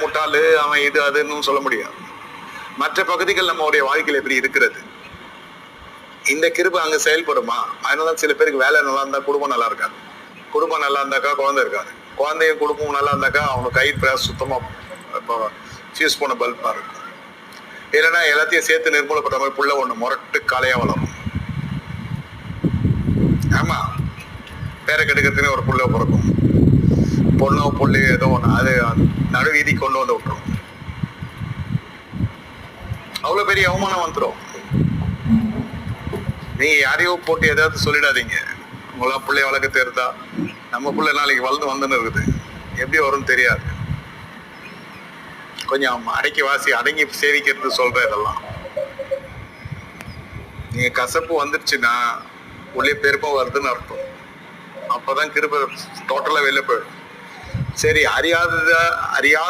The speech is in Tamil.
முட்டாளு அவன் இது அதுன்னு சொல்ல முடியாது. மற்ற பகுதிகள் நம்மளுடைய வாழ்க்கையில் எப்படி இருக்கிறது, இந்த கிருபை அங்க செயல்படுமா? அதனால சில பேருக்கு வேலை நல்லா இருந்தா குடும்பம் நல்லா இருக்காது, குடும்பம் நல்லா இருந்தாக்கா குழந்தை இருக்காது, குழந்தையும் குடும்பமும் நல்லா இருந்தாக்கா அவங்க கை சுத்தமா ஃபியூஸ் போன பல்பா இருக்கும். இல்லைன்னா எல்லாத்தையும் சேர்த்து நிர்மூலப்பட்ட மாதிரி புள்ள ஒண்ணு முரட்டு காலையா வளரும். ஆமா, பேரை கெடுக்கிறதுனே ஒரு புள்ள பிறக்கும், பொண்ணோ புள்ளி ஏதோ ஒண்ணு, அது நடுவீதி கொண்டு வந்து விட்டுரும். அவ்வளவு பெரிய அவமானம் வந்துடும். நீங்க யாரையோ போட்டு ஏதாவது சொல்லிடாதீங்க. உங்களா பிள்ளைய வளர்க்க தெரிந்தா, நம்ம பிள்ளை நாளைக்கு வளர்ந்து வந்துன்னு இருக்குது, எப்படி வரும்னு தெரியாது. கொஞ்சம் அடக்கி வாசி, அடங்கி சேவிக்கிறது சொல்ற. இதெல்லாம் நீங்க கசப்பு வந்துருச்சுன்னா உள்ளே பெருமை வருதுன்னு அர்த்தம். அப்பதான் கிருபை டோட்டலா வெளில போயிடும். சரி, அறியாத